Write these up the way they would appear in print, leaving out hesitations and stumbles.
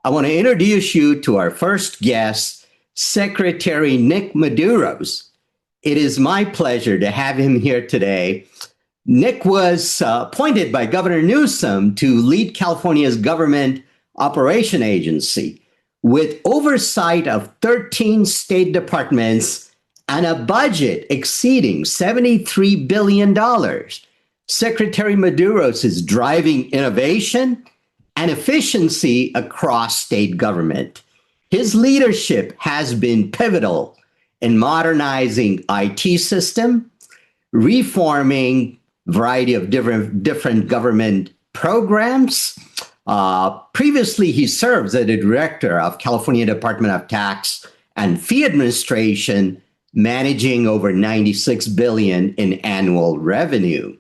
I want to introduce you to our first guest, Secretary Nick Maduros. It is my pleasure to have him here today. Nick was appointed by Governor Newsom to lead California's government operation agency with oversight of 13 state departments and a budget exceeding $73 billion. Secretary Maduros is driving innovation and efficiency across state government. His leadership has been pivotal in modernizing IT system, reforming variety of different government programs. Previously, he serves as the director of California Department of Tax and Fee Administration, managing over $96 billion in annual revenue.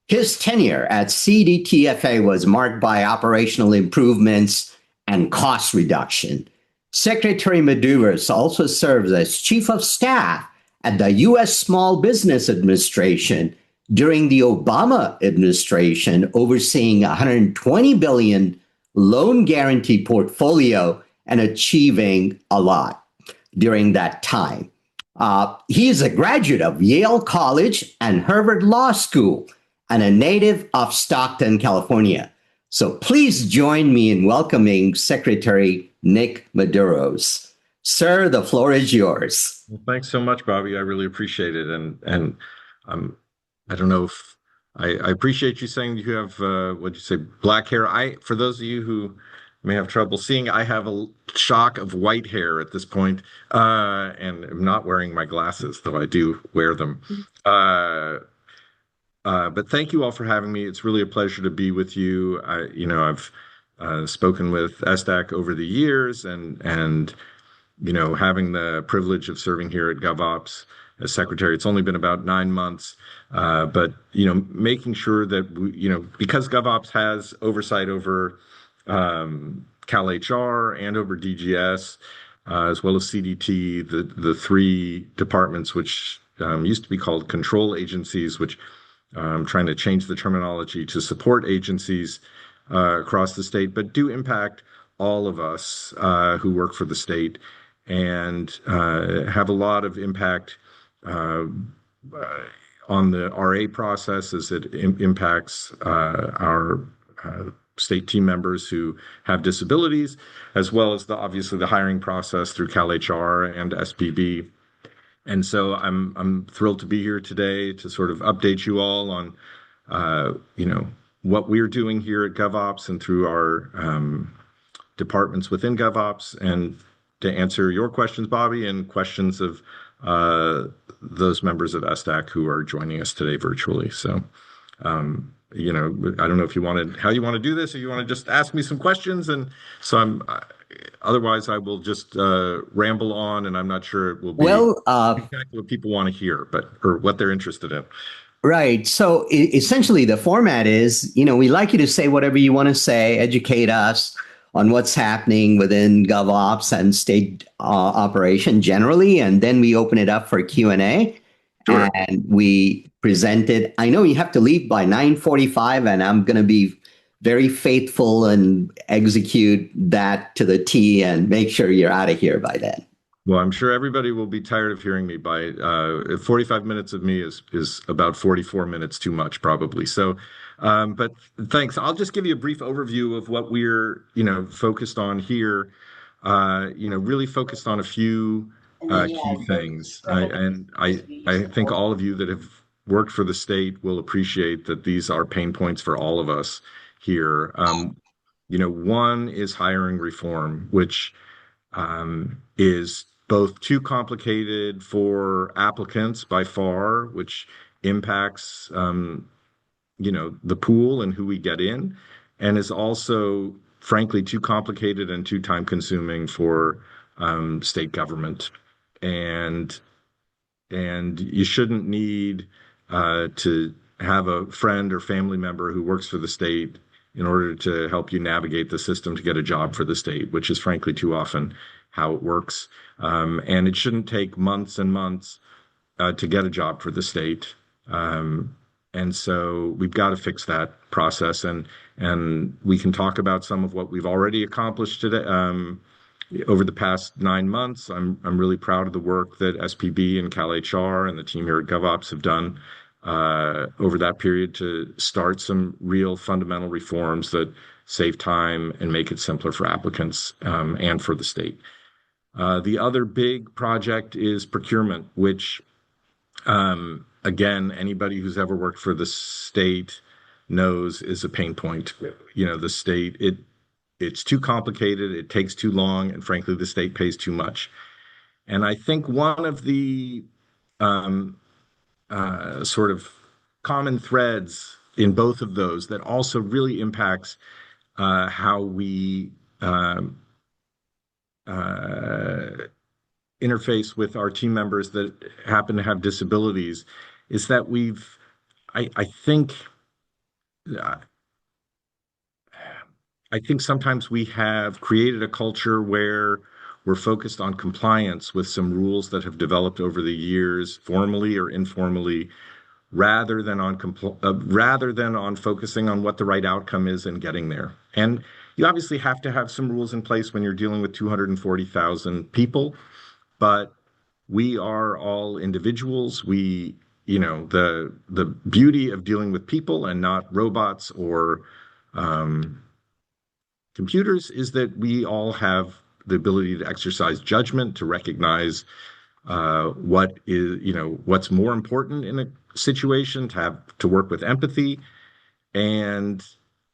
His tenure at CDTFA was marked by operational improvements and cost reduction. Secretary Maduros also serves as Chief of Staff at the U.S. Small Business Administration during the Obama administration, overseeing $120 billion loan guarantee portfolio and achieving a lot during that time. He is a graduate of Yale College and Harvard Law School and a native of Stockton, California. So please join me in welcoming Secretary Nick Maduros. Sir, the floor is yours. Well, thanks so much, Bobby. I really appreciate it. And I don't know if I appreciate you saying you have, what'd you say, black hair. For those of you who may have trouble seeing, I have a shock of white hair at this point, and I'm not wearing my glasses, though I do wear them. But thank you all for having me. It's really a pleasure to be with you. I've spoken with SDAC over the years, and having the privilege of serving here at GovOps as secretary. It's only been about 9 months, but making sure that because GovOps has oversight over CalHR and over DGS, as well as CDT, the three departments which used to be called control agencies, which trying to change the terminology to support agencies across the state, but do impact all of us who work for the state and have a lot of impact on the RA process as it impacts our state team members who have disabilities, as well as obviously the hiring process through CalHR and SPB. And so I'm thrilled to be here today to sort of update you all on, what we're doing here at GovOps and through our departments within GovOps, and to answer your questions, Bobby, and questions of those members of SDAC who are joining us today virtually. So, I don't know if how you want to do this, or you want to just ask me some questions. And so otherwise I will just ramble on, and I'm not sure it will be exactly what people want to hear, or what they're interested in. Right. So essentially the format is, we like you to say whatever you want to say, educate us on what's happening within GovOps and state operation generally, and then we open it up for Q&A. Sure. And we present it. I know you have to leave by 9:45, and I'm going to be very faithful and execute that to the T and make sure you're out of here by then. Well, I'm sure everybody will be tired of hearing me by 45 minutes of me is about 44 minutes too much, probably. So, but thanks. I'll just give you a brief overview of what we're, focused on here, really focused on a few key things. I think all of you that have worked for the state will appreciate that these are pain points for all of us here. One is hiring reform, which is both too complicated for applicants by far, which impacts, the pool and who we get in, and is also, frankly, too complicated and too time consuming for state government. And you shouldn't need to have a friend or family member who works for the state in order to help you navigate the system to get a job for the state, which is frankly too often how it works. And it shouldn't take months and months to get a job for the state. And so we've got to fix that process, and we can talk about some of what we've already accomplished today. Over the past 9 months, I'm really proud of the work that SPB and CalHR and the team here at GovOps have done over that period to start some real fundamental reforms that save time and make it simpler for applicants and for the state. The other big project is procurement, which again, anybody who's ever worked for the state knows is a pain point. You know, the state, it's too complicated, it takes too long, and frankly, the state pays too much. And I think one of the um, sort of common threads in both of those that also really impacts how we um, uh, interface with our team members that happen to have disabilities is that I think, uh, I think sometimes we have created a culture where we're focused on compliance with some rules that have developed over the years, formally or informally, rather than on focusing on what the right outcome is and getting there. And you obviously have to have some rules in place when you're dealing with 240,000 people, but we are all individuals. The beauty of dealing with people and not robots or um, computers is that we all have the ability to exercise judgment, to recognize what's more important in a situation, to work with empathy. And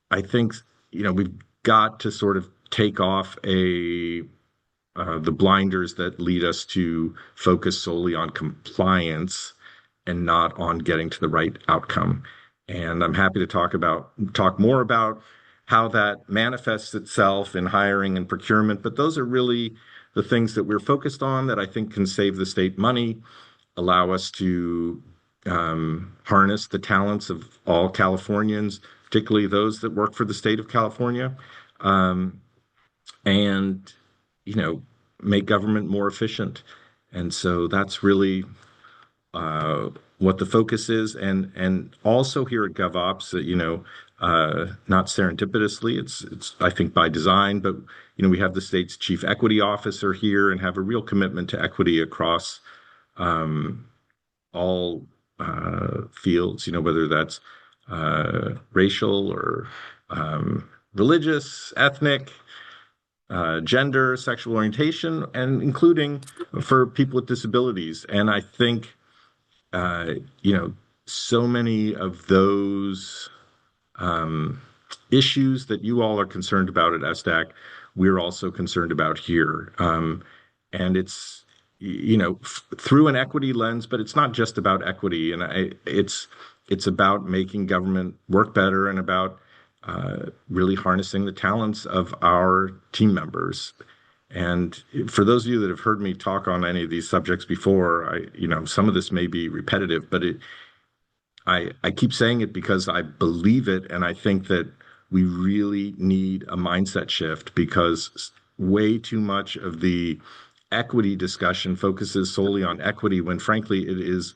I think, we've got to sort of take off the blinders that lead us to focus solely on compliance and not on getting to the right outcome. And I'm happy to talk more about how that manifests itself in hiring and procurement. But those are really the things that we're focused on that I think can save the state money, allow us to harness the talents of all Californians, particularly those that work for the state of California, um, and you know, make government more efficient. And so that's really uh, what the focus is, and also here at GovOps, not serendipitously, it's I think by design, but we have the state's chief equity officer here and have a real commitment to equity across um, all fields, whether that's racial or religious, ethnic, gender, sexual orientation, and including for people with disabilities. And I think, uh, you know, so many of those um, issues that you all are concerned about at SDAC, we're also concerned about here. And it's, through an equity lens, but it's not just about equity. And it's about making government work better and about really harnessing the talents of our team members. And for those of you that have heard me talk on any of these subjects before, some of this may be repetitive, but I keep saying it because I believe it, and I think that we really need a mindset shift because way too much of the equity discussion focuses solely on equity when frankly it is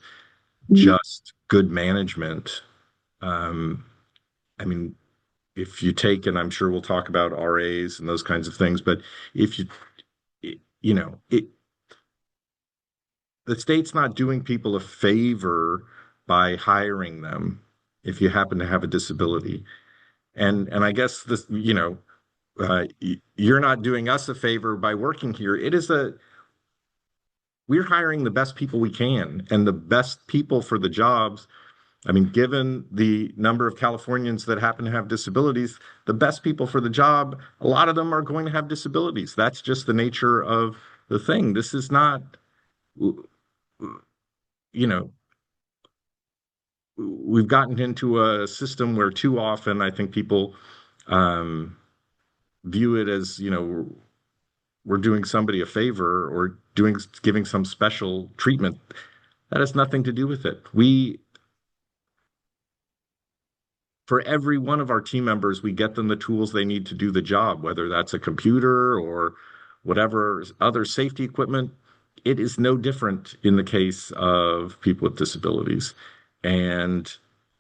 just good management. Um, I mean, if you take, and I'm sure we'll talk about RAs and those kinds of things, but if you, you know, it, the state's not doing people a favor by hiring them if you happen to have a disability. And I guess this, you're not doing us a favor by working here. We're hiring the best people we can, and the best people for the jobs. I mean, given the number of Californians that happen to have disabilities, the best people for the job, a lot of them are going to have disabilities. That's just the nature of the thing. This is not, you know, we've gotten into a system where too often I think people um, view it as, we're doing somebody a favor or giving some special treatment. That has nothing to do with it. For every one of our team members, we get them the tools they need to do the job, whether that's a computer or whatever other safety equipment. It is no different in the case of people with disabilities. And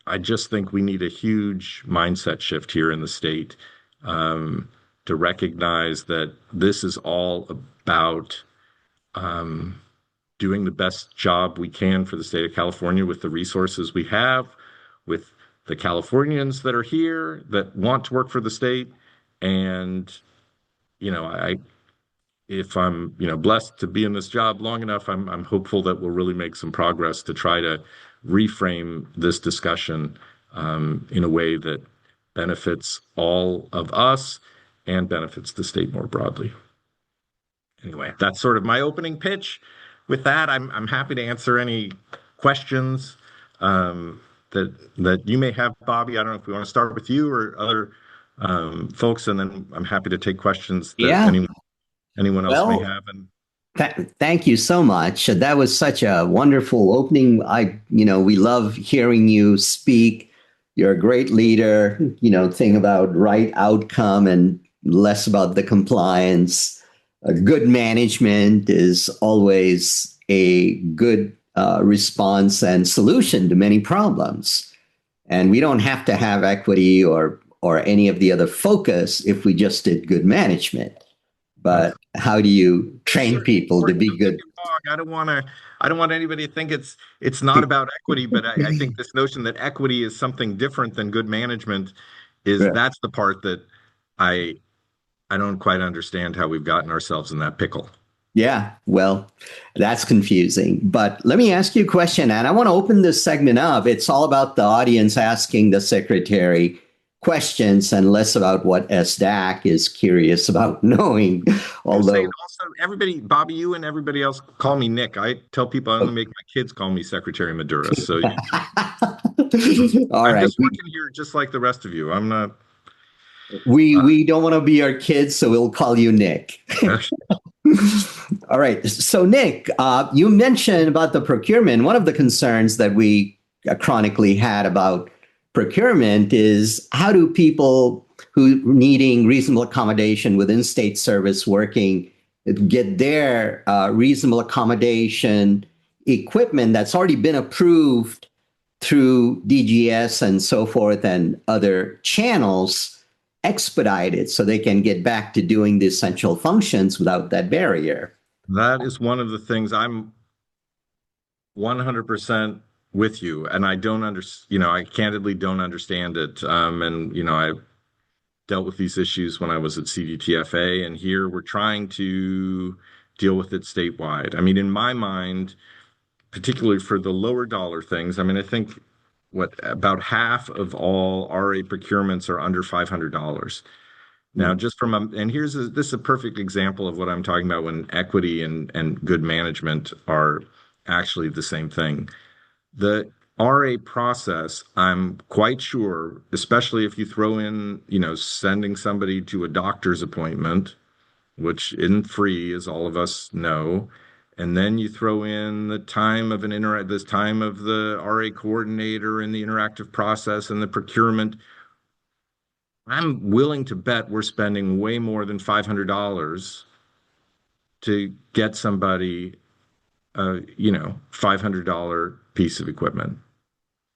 I just think we need a huge mindset shift here in the state, um, to recognize that this is all about um, doing the best job we can for the state of California with the resources we have, with the Californians that are here that want to work for the state. And, I if I'm, blessed to be in this job long enough, I'm hopeful that we'll really make some progress to try to reframe this discussion in a way that benefits all of us and benefits the state more broadly. Anyway, that's sort of my opening pitch. With that, I'm happy to answer any questions that you may have, Bobby. I don't know if we want to start with you or other folks, and then I'm happy to take questions that Yeah. anyone else may Well, have. And thank you so much. That was such a wonderful opening. We love hearing you speak. You're a great leader. Think about right outcome and less about the compliance. Good management is always a good response and solution to many problems. And we don't have to have equity or any of the other focus if we just did good management. But how do you train people to be don't get good? me wrong. I don't want anybody to think it's not about equity, but I think this notion that equity is something different than good management that's the part that I I don't quite understand how we've gotten ourselves in that pickle. Yeah, well, that's confusing. But let me ask you a question, and I want to open this segment up. It's all about the audience asking the secretary questions and less about what SDAC is curious about knowing. I'm saying Although, also everybody, Bobby, you and everybody else call me Nick. I tell people I only make my kids call me Secretary Maduros. So all I'm right, just working here just like the rest of you. I'm not. we don't want to be your kids, so we'll call you Nick. Uh, All right. So, Nick, you mentioned about the procurement. One of the concerns that we chronically had about procurement is how do people who needing reasonable accommodation within state service working get their reasonable accommodation equipment that's already been approved through DGS and so forth and other channels expedited so they can get back to doing the essential functions without that barrier. that is one of the things I'm 100% with you, and I don't I candidly don't understand it. And I dealt with these issues when I was at CDTFA, and here we're trying to deal with it statewide. I mean, in my mind, particularly for the lower dollar things, I mean, I think what about half of all RA procurements are under $500. Now, just from and this is a perfect example of what I'm talking about when equity and good management are actually the same thing. The RA process, I'm quite sure, especially if you throw in, sending somebody to a doctor's appointment, which isn't free, as all of us know, and then you throw in the time of this time of the RA coordinator and the interactive process and the procurement. I'm willing to bet we're spending way more than $500 to get somebody a, $500 piece of equipment.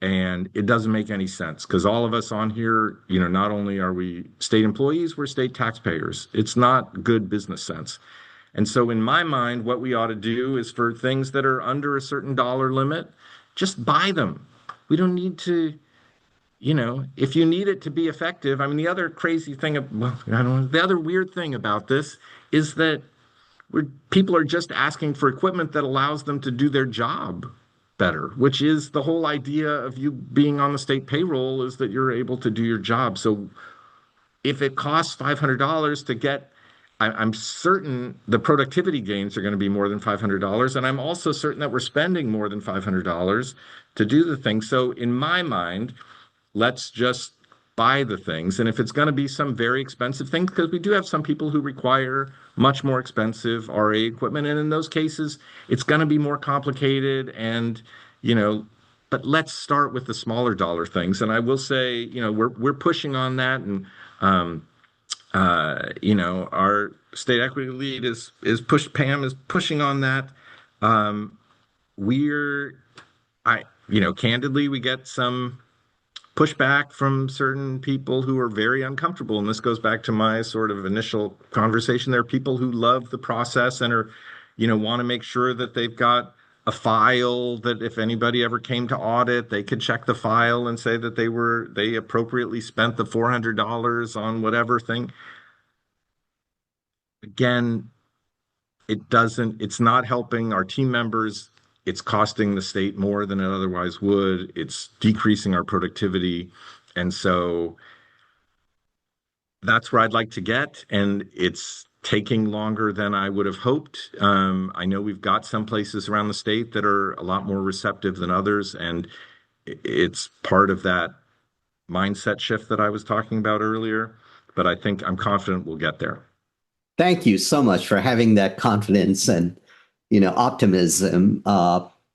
And it doesn't make any sense because all of us on here, not only are we state employees, we're state taxpayers. It's not good business sense. And so, in my mind, what we ought to do is for things that are under a certain dollar limit, just buy them. We don't need to, if you need it to be effective. I mean, the other crazy thing, well, I don't know, the other weird thing about this is that people are just asking for equipment that allows them to do their job better, which is the whole idea of you being on the state payroll is that you're able to do your job. So if it costs $500 to get, I'm certain the productivity gains are going to be more than $500. And I'm also certain that we're spending more than $500 to do the thing. So in my mind, let's just buy the things. And if it's going to be some very expensive things, because we do have some people who require much more expensive RA equipment, and in those cases, it's going to be more complicated. And but let's start with the smaller dollar things. And I will say, we're pushing on that, and our state equity lead Pam is pushing on that. Um, we're, candidly, we get some pushback from certain people who are very uncomfortable. And this goes back to my sort of initial conversation. There are people who love the process and are, want to make sure that they've got a file that if anybody ever came to audit, they could check the file and say that they appropriately spent the $400 on whatever thing. Again, it's not helping our team members. It's costing the state more than it otherwise would. It's decreasing our productivity. And so that's where I'd like to get. And it's taking longer than I would have hoped. I know we've got some places around the state that are a lot more receptive than others. And it's part of that mindset shift that I was talking about earlier. But I think I'm confident we'll get there. Thank you so much for having that confidence and, optimism.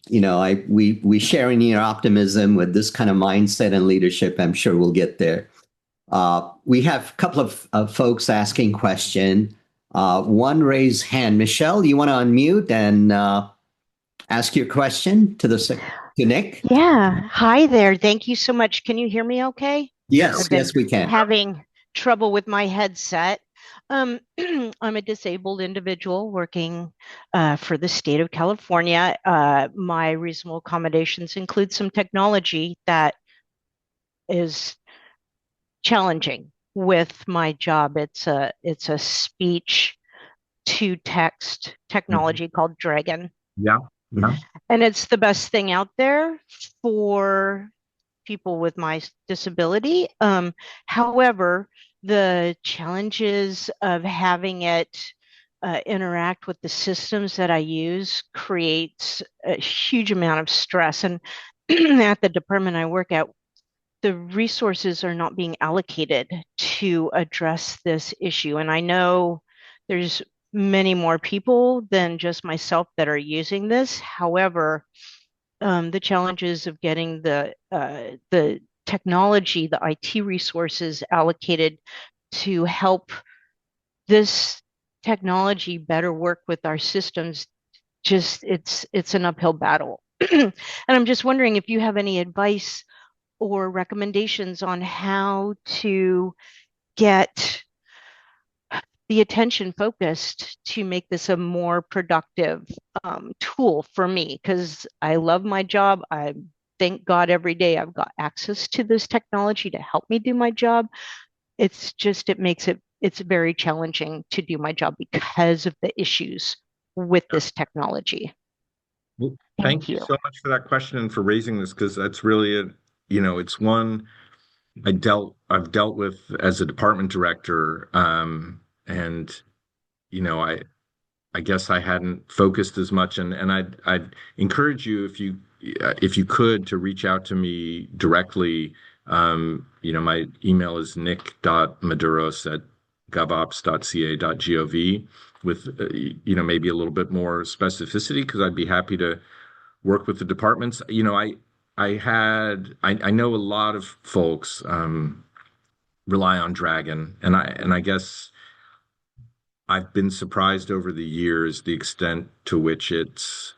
We share in your optimism with this kind of mindset and leadership. I'm sure we'll get there. We have a couple of folks asking question. One raised hand. Michelle, you want to unmute and ask your question to Nick? Yeah. Hi there. Thank you so much. Can you hear me okay? Yes, I've been yes, we can. having trouble with my headset. I'm a disabled individual working for the state of California. My reasonable accommodations include some technology that is challenging with my job. It's a speech to text technology called Dragon. Yeah. Yeah. And it's the best thing out there for people with my disability. However, the challenges of having it interact with the systems that I use creates a huge amount of stress. And at the department I work at, the resources are not being allocated to address this issue. And I know there's many more people than just myself that are using this. However, the challenges of getting the technology, the IT resources allocated to help this technology better work with our systems, just it's an uphill battle. And I'm just wondering if you have any advice or recommendations on how to get the attention focused to make this a more productive tool for me, because I love my job. I thank God every day I've got access to this technology to help me do my job. It's very challenging to do my job because of the issues with this technology. Well, thank you so much for that question and for raising this, because that's really it's one I've dealt with as a department director. And I guess I hadn't focused as much, and I'd encourage you, if you could, to reach out to me directly. My email is nick.maduros@govops.ca.gov with maybe a little bit more specificity, because I'd be happy to work with the departments. I know a lot of folks rely on Dragon, and I guess I've been surprised over the years the extent to which it's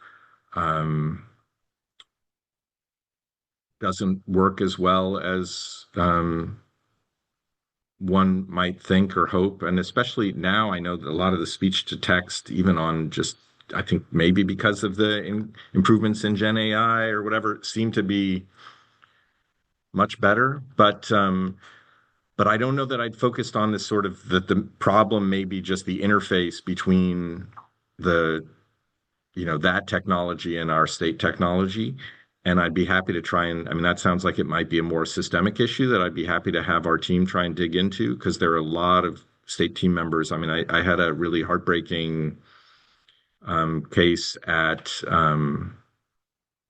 doesn't work as well as one might think or hope. And especially now, I know that a lot of the speech to text, even on just, I think maybe because of the improvements in Gen AI or whatever, seem to be much better. But I don't know that I'd focused on this sort of that the problem may be just the interface between that technology and our state technology. And I'd be happy to try and, that sounds like it might be a more systemic issue that I'd be happy to have our team try and dig into, because there are a lot of state team members. I had a really heartbreaking case at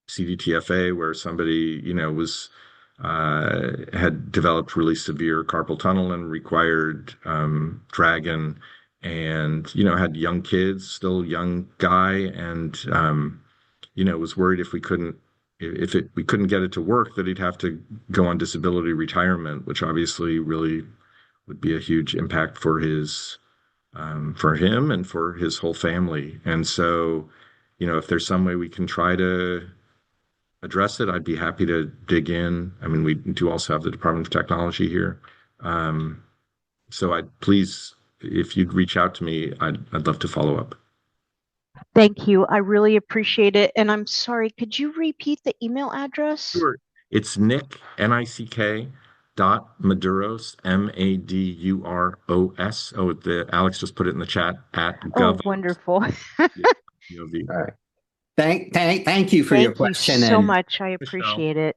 CDTFA where somebody, had developed really severe carpal tunnel and required Dragon, and had young kids, still young guy, and was worried if we couldn't get it to work, that he'd have to go on disability retirement, which obviously really would be a huge impact for him and for his whole family. And so, if there's some way we can try to address it, I'd be happy to dig in. I mean, we do also have the Department of Technology here. So please, if you'd reach out to me, I'd love to follow up. Thank you. I really appreciate it. And I'm sorry, could you repeat the email address? Sure. It's Nick, Nick, dot Maduros, Maduros. Oh, Alex just put it in the chat at Oh, gov. wonderful. Gov. All right. Thank you for your Thank you question, so much. I Michelle. appreciate it.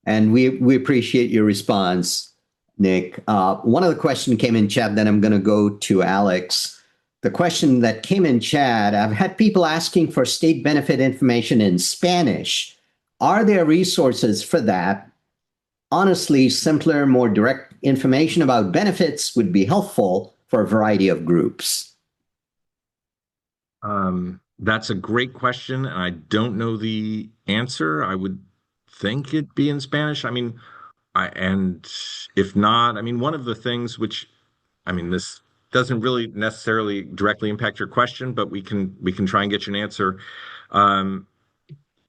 and we appreciate your response, Nick. One of the questions came in chat. Then I'm going to go to Alex. The question that came in chat: I've had people asking for state benefit information in Spanish. Are there resources for that? Honestly, simpler, more direct information about benefits would be helpful for a variety of groups. That's a great question, and I don't know the answer. I would think it'd be in Spanish. I mean, and if not, I mean, one of the things which, I mean, this doesn't really necessarily directly impact your question, but we can try and get you an answer.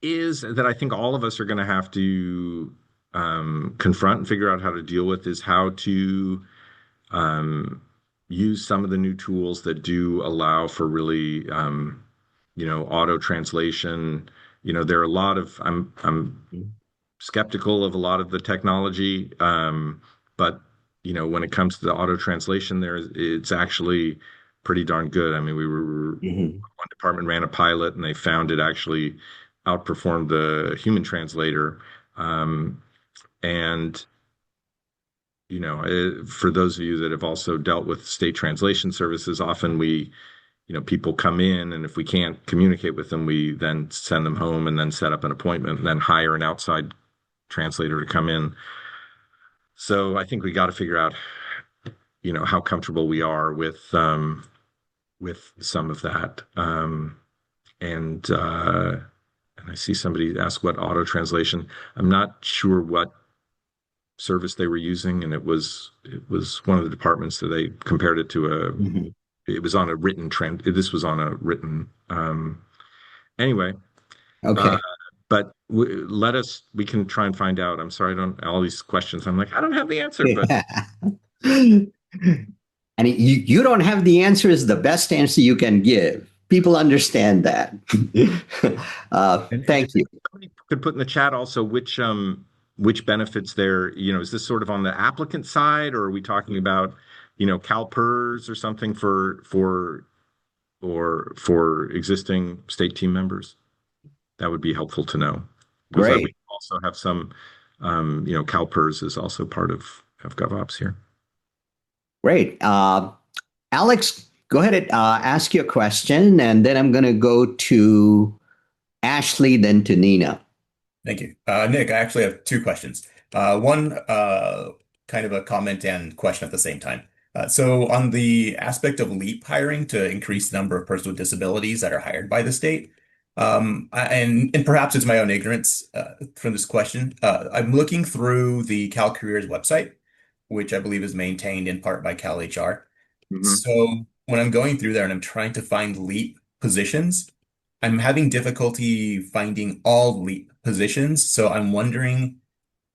Is that I think all of us are going to have to confront and figure out how to deal with is how to use some of the new tools that do allow for really auto translation. There are a lot of I'm skeptical of a lot of the technology, but when it comes to the auto translation, it's actually pretty darn good. I mean, one department ran a pilot, and they found it actually outperformed the human translator. And for those of you that have also dealt with state translation services, often people come in, and if we can't communicate with them, we then send them home and then set up an appointment and then hire an outside translator to come in. So I think we got to figure out, how comfortable we are with some of that. And I see somebody ask what auto translation. I'm not sure what service they were using, and it was one of the departments that they compared it to it was on a written trend. This was on a written anyway. Okay. But we can try and find out. I'm sorry, I don't all these questions. I'm like, I don't have the answer, but and you don't have the answer is the best answer you can give. People understand that. Thank you. Somebody could put in the chat also which benefits there. Is this sort of on the applicant side, or are we talking about CalPERS or something for existing state team members? That would be helpful to know. Because we also have some, CalPERS is also part of GovOps here. Great. Alex, go ahead and ask your question, and then I'm going to go to Ashley, then to Nina. Thank you. Nick, I actually have two questions. One kind of a comment and question at the same time. So on the aspect of LEAP hiring to increase the number of persons with disabilities that are hired by the state, and perhaps it's my own ignorance from this question. I'm looking through the CalCareers website, which I believe is maintained in part by CalHR. So when I'm going through there and I'm trying to find LEAP positions, I'm having difficulty finding all LEAP positions. So I'm wondering,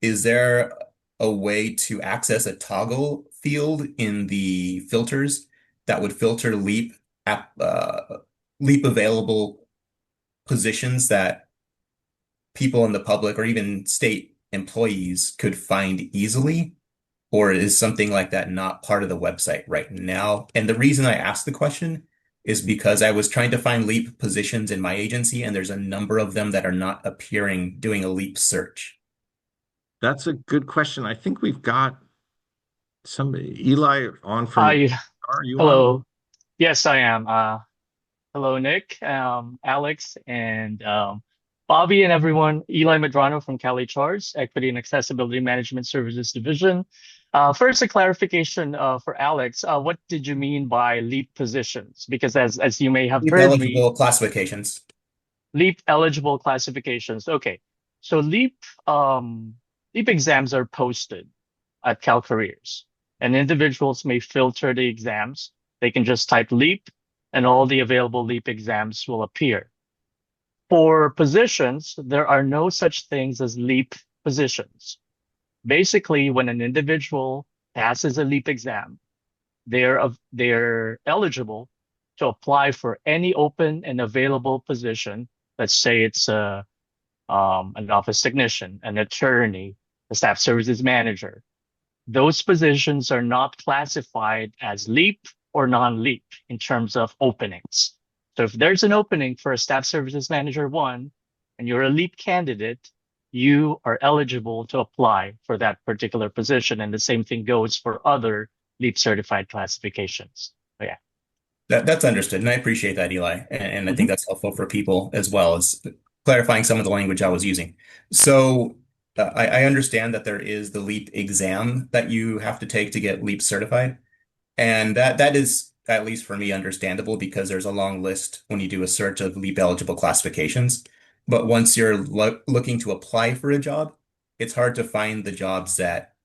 is there a way to access a toggle field in the filters that would filter LEAP available positions that people in the public or even state employees could find easily? Or is something like that not part of the website right now? And the reason I asked the question is because I was trying to find LEAP positions in my agency, and there's a number of them that are not appearing doing a LEAP search. That's a good question. I think we've got Eli on from. Are you Hello. on? Yes, I am. Hello, Nick, Alex, and Bobby, and everyone. Eli Medrano from CalHR's Equity and Accessibility Management Services Division. First, a clarification for Alex. What did you mean by LEAP positions? Because as you may have LEAP heard eligible classifications. LEAP eligible classifications. Okay, so LEAP exams are posted at CalCareers, and individuals may filter the exams. They can just type LEAP, and all the available LEAP exams will appear. For positions, there are no such things as LEAP positions. Basically, when an individual passes a LEAP exam, they're eligible to apply for any open and available position. Let's say it's an office technician, an attorney, a staff services manager. Those positions are not classified as LEAP or non-LEAP in terms of openings. So if there's an opening for a staff services manager 1 and you're a LEAP candidate, you are eligible to apply for that particular position. And the same thing goes for other LEAP certified classifications. So, yeah. That's understood, and I appreciate that, Eli. And I think that's helpful for people as well as clarifying some of the language I was using. So I understand that there is the LEAP exam that you have to take to get LEAP certified. And that is, at least for me, understandable because there's a long list when you do a search of LEAP eligible classifications. But once you're looking to apply for a job, it's hard to find the jobs that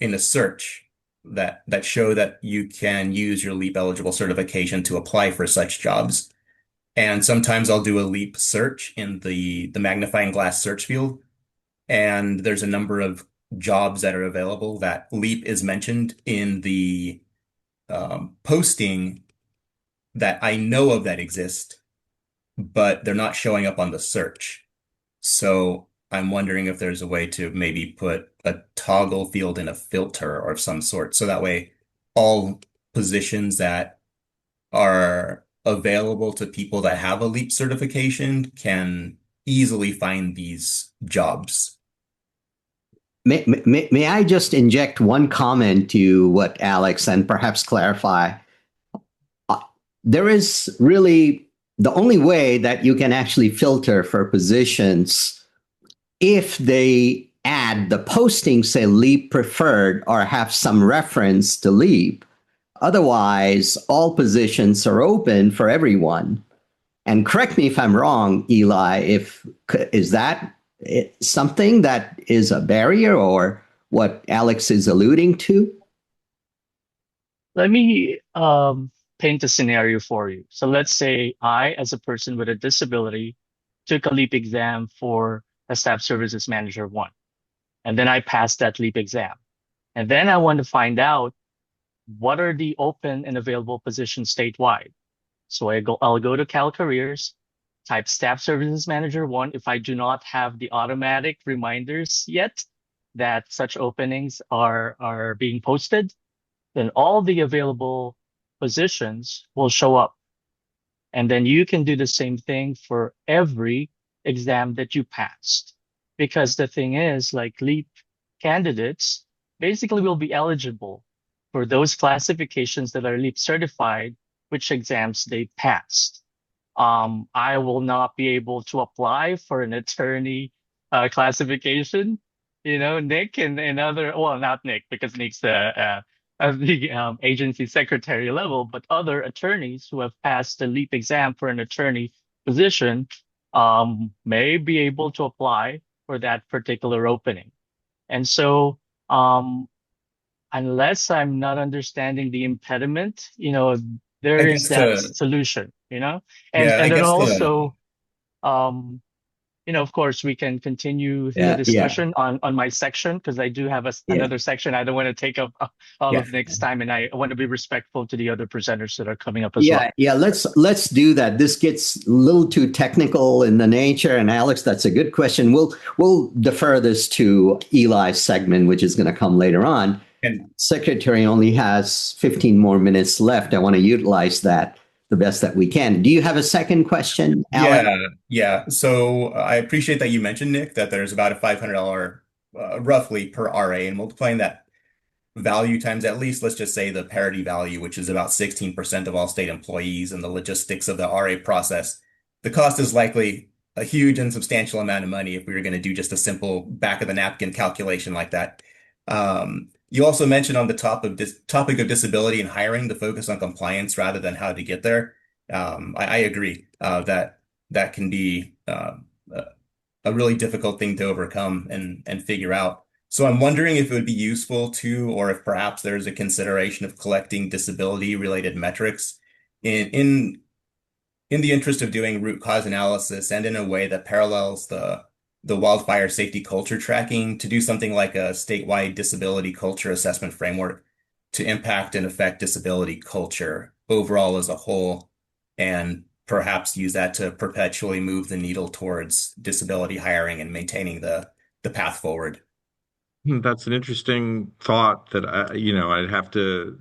in a search that show that you can use your LEAP eligible certification to apply for such jobs. And sometimes I'll do a LEAP search in the magnifying glass search field, and there's a number of jobs that are available that LEAP is mentioned in the posting that I know of that exist, but they're not showing up on the search. So I'm wondering if there's a way to maybe put a toggle field in a filter or of some sort. So that way all positions that are available to people that have a LEAP certification can easily find these jobs. May I just inject one comment to what Alex and perhaps clarify? There is really the only way that you can actually filter for positions if they add the posting, say LEAP preferred, or have some reference to LEAP. Otherwise, all positions are open for everyone. And correct me if I'm wrong, Eli, is that something that is a barrier or what Alex is alluding to? Let me paint a scenario for you. So let's say I, as a person with a disability, took a LEAP exam for a staff services manager 1, and then I passed that LEAP exam. And then I want to find out what are the open and available positions statewide. So I'll go to Cal Careers, type staff services manager 1 if I do not have the automatic reminders yet that such openings are being posted, then all the available positions will show up. And then you can do the same thing for every exam that you passed. Because the thing is, like LEAP candidates basically will be eligible for those classifications that are LEAP certified, which exams they passed. I will not be able to apply for an attorney classification. Nick and other, well, not Nick, because Nick's the agency secretary level, but other attorneys who have passed the LEAP exam for an attorney position may be able to apply for that particular opening. And so unless I'm not understanding the impediment, there is that solution, and then also, of course, we can continue the discussion on my section, because I do have another section. I don't want to take up all of Nick's time, and I want to be respectful to the other presenters that are coming up as well. Yeah, let's do that. This gets a little too technical in the nature, and Alex, that's a good question. We'll defer this to Eli's segment, which is going to come later on. And Secretary only has 15 more minutes left. I want to utilize that the best that we can. Do you have a second question, Alex? Yeah. So I appreciate that you mentioned, Nick, that there's about a $500 roughly per RA, and multiplying that value times at least, let's just say the parity value, which is about 16% of all state employees, and the logistics of the RA process. The cost is likely a huge and substantial amount of money if we were going to do just a simple back of the napkin calculation like that. You also mentioned on the topic of disability and hiring, the focus on compliance rather than how to get there. I agree that can be a really difficult thing to overcome and figure out. So I'm wondering if it would be useful to, or if perhaps there's a consideration of collecting disability related metrics in in the interest of doing root cause analysis and in a way that parallels the wildfire safety culture tracking, to do something like a statewide disability culture assessment framework to impact and affect disability culture overall as a whole, and perhaps use that to perpetually move the needle towards disability hiring and maintaining the path forward. That's an interesting thought that I'd have to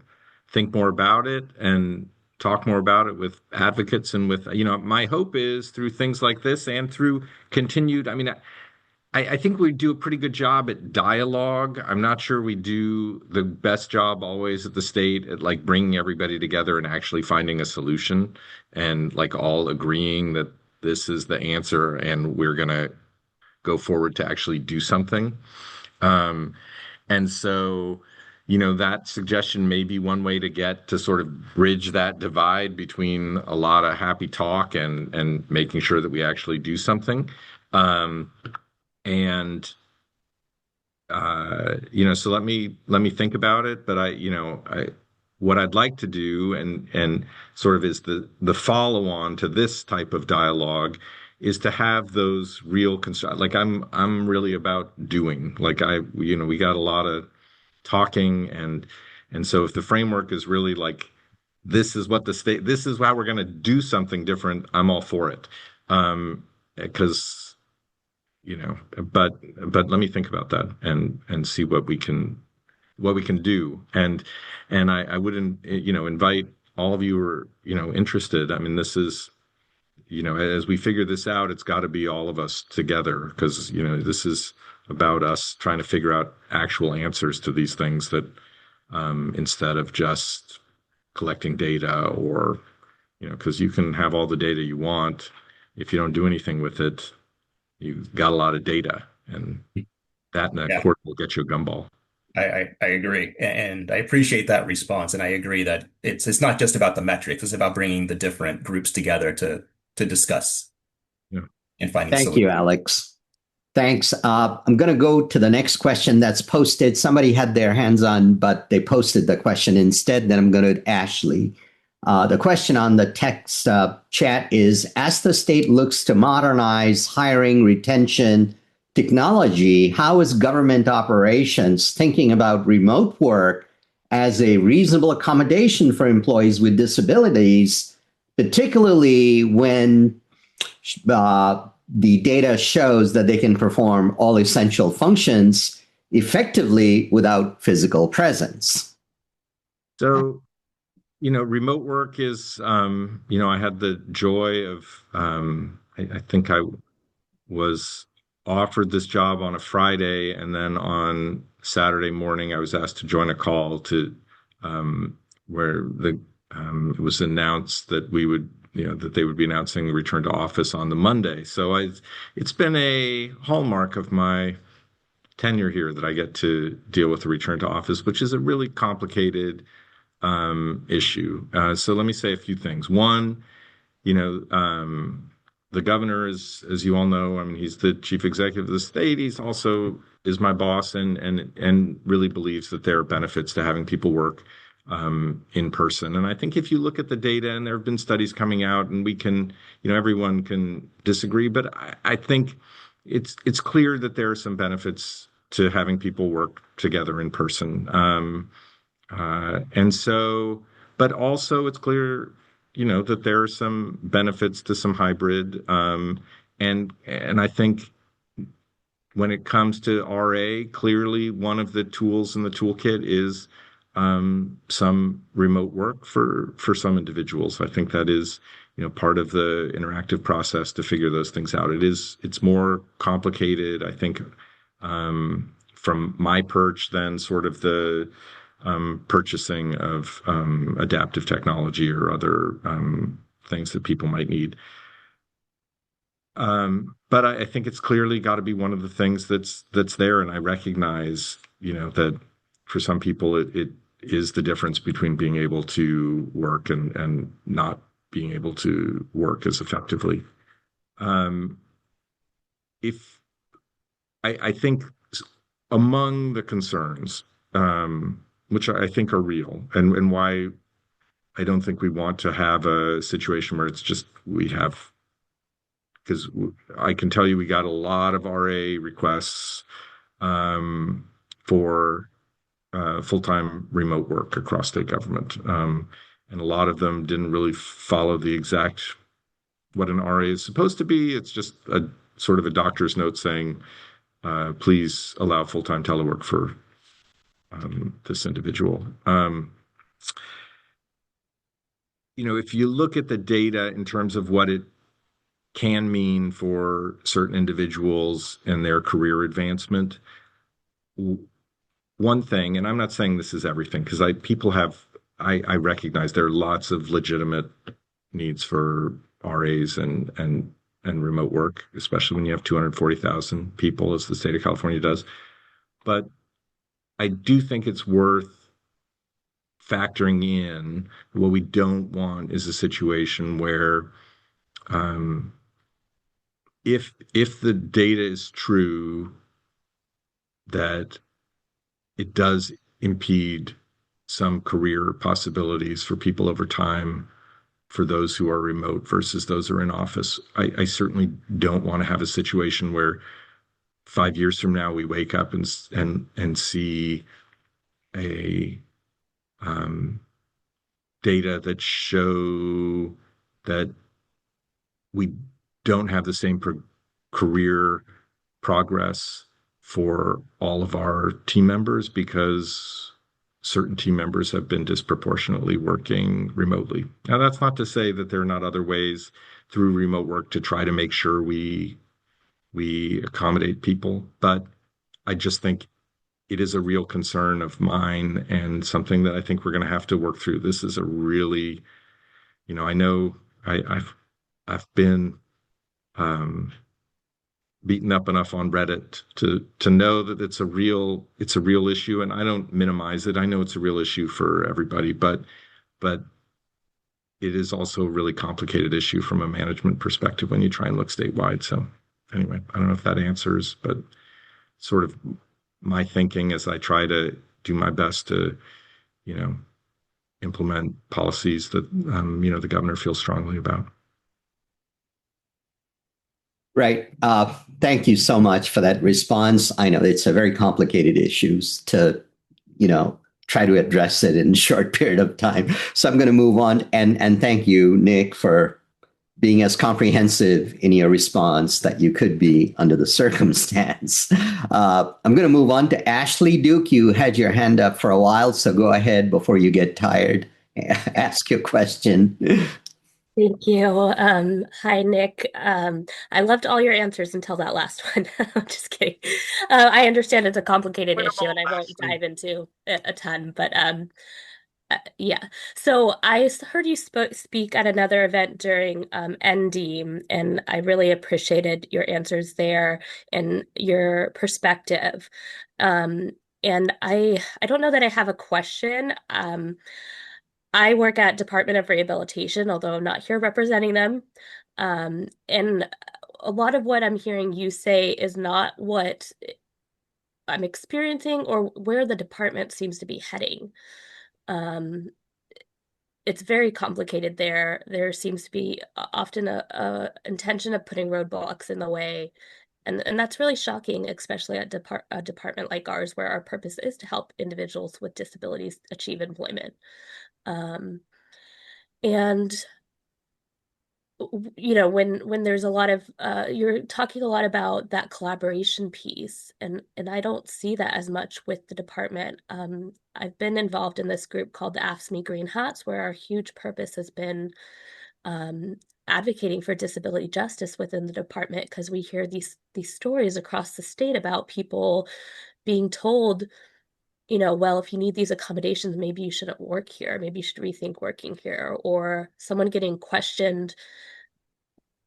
think more about it and talk more about it with advocates and with, my hope is through things like this and through continued, I think we do a pretty good job at dialogue. I'm not sure we do the best job always at the state at like bringing everybody together and actually finding a solution and like all agreeing that this is the answer and we're going to go forward to actually do something. Um, and so, that suggestion may be one way to get to sort of bridge that divide between a lot of happy talk and making sure that we actually do something. Um, and so let me think about it. But what I'd like to do and sort of is the follow on to this type of dialogue is to have those real concern. Like I'm really about doing. Like we got a lot of talking and so if the framework is really like this is how we're going to do something different, I'm all for it. Because but let me think about that and see what we can do. And I wouldn't, invite all of you who are, interested. I mean, this is, as we figure this out, it's got to be all of us together because, this is about us trying to figure out actual answers to these things that, instead of just collecting data or, because you can have all the data you want. If you don't do anything with it, you've got a lot of data, and that in a Yeah, court will get you a gumball. I agree, and I appreciate that response, and I agree that it's not just about the metrics; it's about bringing the different groups together to discuss Yeah. and finding Thank you, solutions. Alex. Thanks. I'm going to go to the next question that's posted. Somebody had their hands on, but they posted the question instead. Then I'm going to Ashley. The question on the text chat is, as the state looks to modernize hiring, retention, technology, how is government operations thinking about remote work as a reasonable accommodation for employees with disabilities, particularly when the data shows that they can perform all essential functions effectively without physical presence? So, remote work is, I had the joy of, I think I was offered this job on a Friday, and then on Saturday morning, I was asked to join a call to where it was announced that we would, that they would be announcing the return to office on the Monday. So it's been a hallmark of my tenure here that I get to deal with the return to office, which is a really complicated issue. So let me say a few things. One, the governor is, as you all know, I mean, he's the chief executive of the state. He's also is my boss and really believes that there are benefits to having people work in person. And I think if you look at the data, and there have been studies coming out, and we can, everyone can disagree, but I think it's clear that there are some benefits to having people work together in person. And so, but also it's clear, that there are some benefits to some hybrid. And I think when it comes to RA, clearly one of the tools in the toolkit is some remote work for some individuals. I think that is, part of the interactive process to figure those things out. It's more complicated, I think, from my perch than sort of the purchasing of adaptive technology or other things that people might need. But I think it's clearly got to be one of the things that's there, and I recognize, that for some people it is the difference between being able to work and not being able to work as effectively. If I think among the concerns, which I think are real, and why I don't think we want to have a situation where it's just we have, because I can tell you we got a lot of RA requests for full-time remote work across state government. And a lot of them didn't really follow the exact what an RA is supposed to be. It's just a sort of a doctor's note saying, please allow full-time telework for this individual. If you look at the data in terms of what it can mean for certain individuals and their career advancement, one thing, and I'm not saying this is everything, because I recognize there are lots of legitimate needs for RAs and remote work, especially when you have 240,000 people, as the state of California does. But I do think it's worth factoring in what we don't want is a situation where if the data is true that it does impede some career possibilities for people over time for those who are remote versus those who are in office. I certainly don't want to have a situation where 5 years from now we wake up and see a data that show that we don't have the same career progress for all of our team members because certain team members have been disproportionately working remotely. Now, that's not to say that there are not other ways through remote work to try to make sure we accommodate people, but I just think it is a real concern of mine and something that I think we're going to have to work through. This is a really, I know I've been beaten up enough on Reddit to know that it's a real issue, and I don't minimize it. I know it's a real issue for everybody, but it is also a really complicated issue from a management perspective when you try and look statewide. So anyway, I don't know if that answers, but sort of my thinking as I try to do my best to, implement policies that, the governor feels strongly about. Right. Thank you so much for that response. I know it's a very complicated issue to, try to address it in a short period of time. So I'm going to move on and thank you, Nick, for being as comprehensive in your response that you could be under the circumstance. I'm going to move on to Ashley Duke. You had your hand up for a while, so go ahead before you get tired. Ask your question. Thank you. Hi, Nick. I loved all your answers until that last one. I'm just kidding. I understand it's a complicated issue and I won't dive into it a ton, but yeah. So I heard you speak at another event during ND, and I really appreciated your answers there and your perspective. And I don't know that I have a question. I work at Department of Rehabilitation, although I'm not here representing them. And a lot of what I'm hearing you say is not what I'm experiencing or where the department seems to be heading. It's very complicated there. There seems to be often a intention of putting roadblocks in the way. And that's really shocking, especially at a department like ours, where our purpose is to help individuals with disabilities achieve employment. And when there's a lot of you're talking a lot about that collaboration piece, and I don't see that as much with the department. I've been involved in this group called the AFSCME Green Hats, where our huge purpose has been advocating for disability justice within the department, because we hear these stories across the state about people being told, well, if you need these accommodations, maybe you shouldn't work here. Maybe you should rethink working here. Or someone getting questioned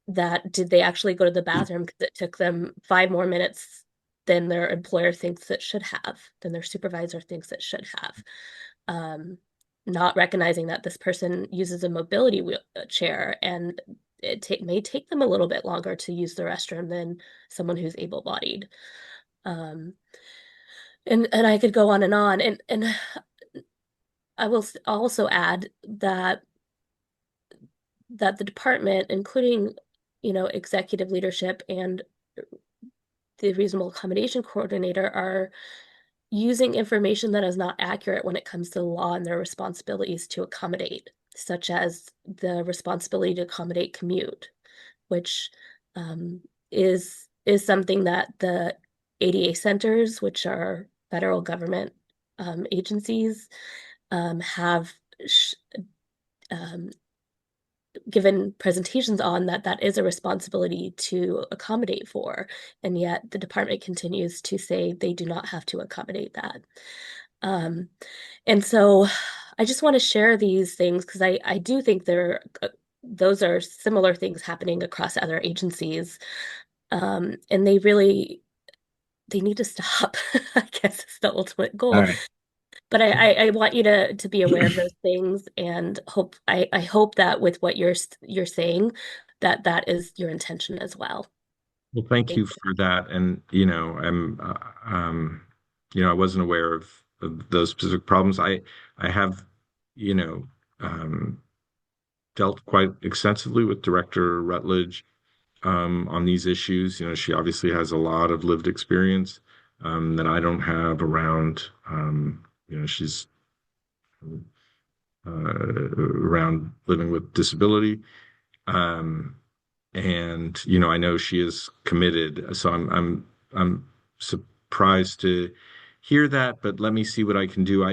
that did they actually go to the bathroom because it took them 5 more minutes than their employer thinks it should have, than their supervisor thinks it should have. Not recognizing that this person uses a mobility wheelchair and it may take them a little bit longer to use the restroom than someone who's able-bodied. And I could go on and on. And I will also add that the department, including, executive leadership and the reasonable accommodation coordinator, are using information that is not accurate when it comes to the law and their responsibilities to accommodate, such as the responsibility to accommodate commute, which is something that the ADA centers, which are federal government agencies, have given presentations on that is a responsibility to accommodate for, and yet the department continues to say they do not have to accommodate that. And so I just want to share these things because I do think those are similar things happening across other agencies. And they need to stop, I guess is the ultimate All goal. right. But I want you to be aware of those things, and I hope that with what you're saying, that is your intention as well. Well, thank Thank you you. for that. And, I wasn't aware of those specific problems. I have, you know, um, dealt quite extensively with Director Rutledge on these issues. She obviously has a lot of lived experience that I don't have around, she's around living with disability. Um, and I know she is committed. So I'm surprised to hear that, but let me see what I can do.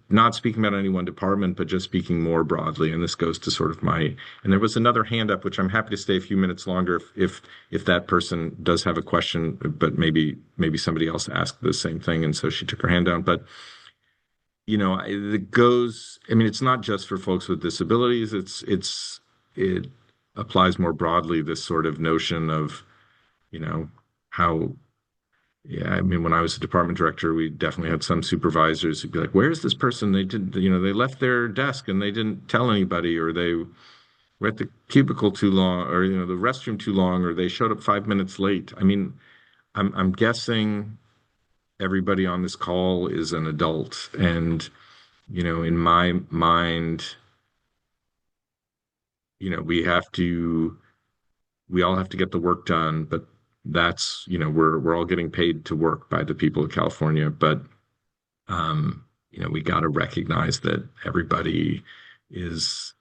Not speaking about any one department, but just speaking more broadly. And this goes to sort of and there was another hand up, which I'm happy to stay a few minutes longer if that person does have a question, but maybe somebody else asked the same thing, and so she took her hand down. But it goes. I mean, it's not just for folks with disabilities. It applies more broadly, this sort of notion of, how, yeah, I mean, when I was a department director, we definitely had some supervisors who'd be like, where's this person? They didn't, they left their desk and they didn't tell anybody, or they were at the cubicle too long, or, the restroom too long, or they showed up 5 minutes late. I mean, I'm guessing everybody on this call is an adult. And, in my mind, we all have to get the work done, but that's, we're all getting paid to work by the people of California. But, we got to recognize that everybody is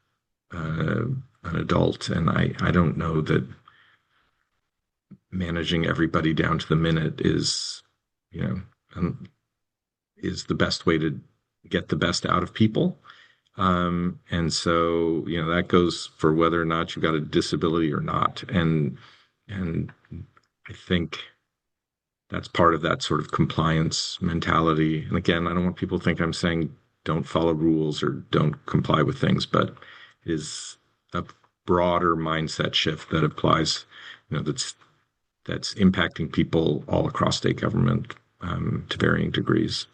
an adult. And I don't know that managing everybody down to the minute you know, is the best way to get the best out of people. And so, that goes for whether or not you've got a disability or not. And I think that's part of that sort of compliance mentality. And again, I don't want people to think I'm saying don't follow rules or don't comply with things, but it is a broader mindset shift that applies, that's impacting people all across state government to varying degrees.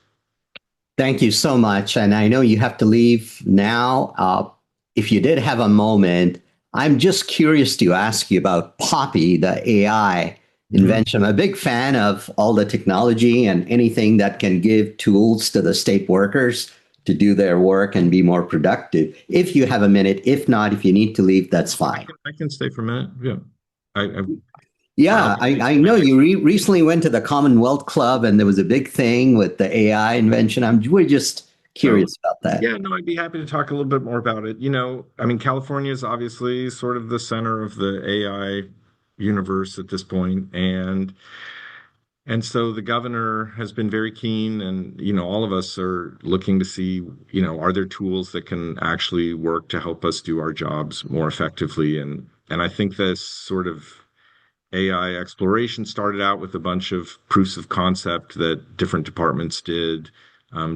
Thank you so much. And I know you have to leave now. If you did have a moment, I'm just curious to ask you about Poppy, the AI invention. I'm a big fan of all the technology and anything that can give tools to the state workers to do their work and be more productive. If you have a minute, if not, if you need to leave, that's fine. I can stay for a minute. Yeah. Yeah, I know you recently went to the Commonwealth Club and there was a big thing with the AI invention. We're just curious about that. Yeah, no, I'd be happy to talk a little bit more about it. I mean, California is obviously sort of the center of the AI universe at this point, and so the governor has been very keen, and all of us are looking to see, are there tools that can actually work to help us do our jobs more effectively, and I think this sort of AI exploration started out with a bunch of proofs of concept that different departments did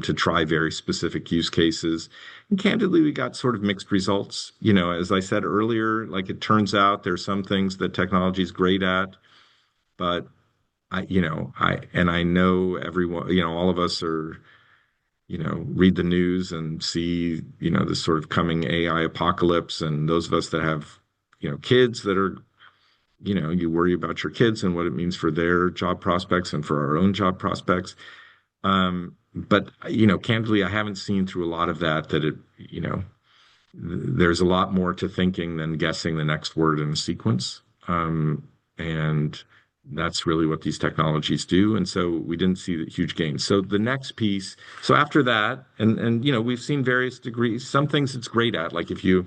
to try very specific use cases. And candidly, we got sort of mixed results. As I said earlier, like it turns out there's some things that technology is great at, but I know everyone, all of us are, read the news and see, this sort of coming AI apocalypse. And those of us that have, kids that are, you worry about your kids and what it means for their job prospects and for our own job prospects. but candidly, I haven't seen through a lot of that it, there's a lot more to thinking than guessing the next word in a sequence. And that's really what these technologies do. And so we didn't see the huge gains. So the next piece, so after that, and we've seen various degrees, some things it's great at, like if you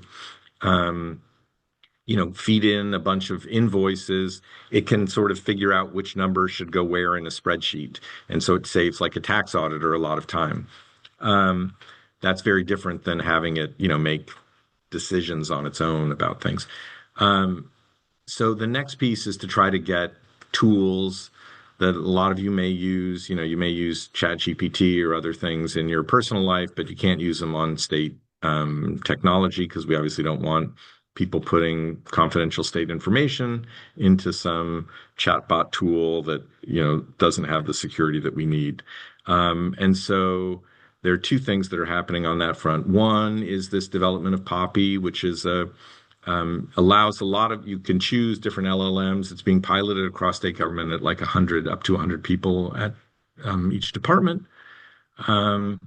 feed in a bunch of invoices, it can sort of figure out which number should go where in a spreadsheet. And so it saves like a tax auditor a lot of time. That's very different than having it, make decisions on its own about things. So the next piece is to try to get tools that a lot of you may use. You may use ChatGPT or other things in your personal life, but you can't use them on state technology because we obviously don't want people putting confidential state information into some chatbot tool that doesn't have the security that we need. And so there are two things that are happening on that front. One is this development of Poppy, which is allows you can choose different LLMs. It's being piloted across state government at like 100, up to 100 people at each department. And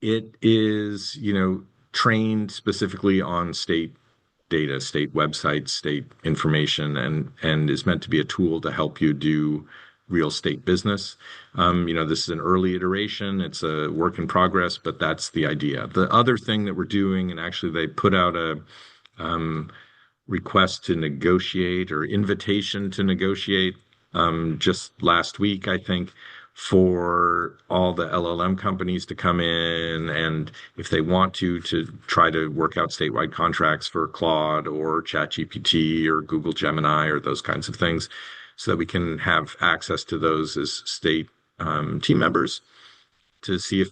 it is, trained specifically on state data, state websites, state information, and is meant to be a tool to help you do real estate business. This is an early iteration. It's a work in progress, but that's the idea. The other thing that we're doing, and actually they put out a request to negotiate or invitation to negotiate just last week, I think, for all the LLM companies to come in, and if they want to try to work out statewide contracts for Claude or ChatGPT or Google Gemini or those kinds of things, so that we can have access to those as state team members to see if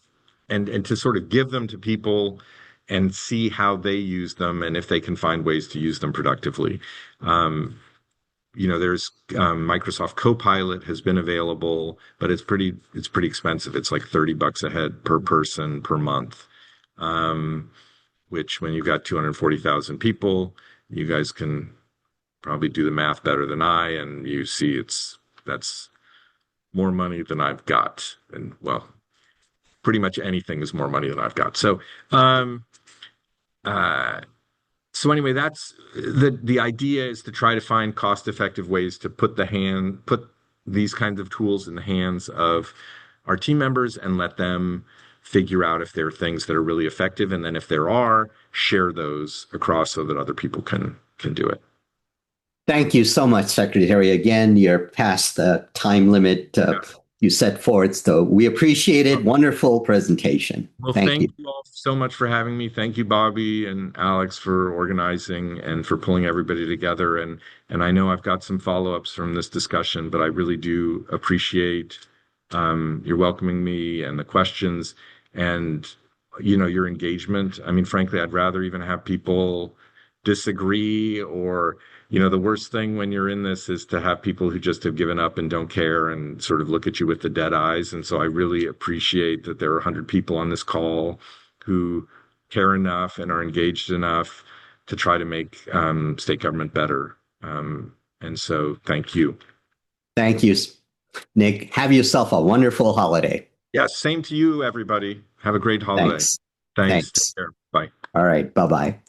and to sort of give them to people and see how they use them and if they can find ways to use them productively. There's Microsoft Copilot has been available, but it's pretty expensive. It's like $30 a head per person per month, which when you've got 240,000 people, you guys can probably do the math better than I, and you see that's more money than I've got. And well, pretty much anything is more money than I've got. So anyway, that's the idea is to try to find cost-effective ways to put these kinds of tools in the hands of our team members and let them figure out if there are things that are really effective, and then if there are, share those across so that other people can do it. Thank you so much, Secretary. Again, you're past the time limit you set forth, so we appreciate it. Wonderful presentation. Well, thank you all so much for having me. Thank you, Bobby and Alex, for organizing and for pulling everybody together. And I know I've got some follow-ups from this discussion, but I really do appreciate your welcoming me and the questions and your engagement. I mean, frankly, I'd rather even have people disagree or the worst thing when you're in this is to have people who just have given up and don't care and sort of look at you with the dead eyes. And so I really appreciate that there are 100 people on this call who care enough and are engaged enough to try to make state government better. And so thank you. Thank you, Nick. Have yourself a wonderful holiday. Yes, same to you, everybody. Have a great holiday. Thanks. Take care. Bye. All right. Bye-bye.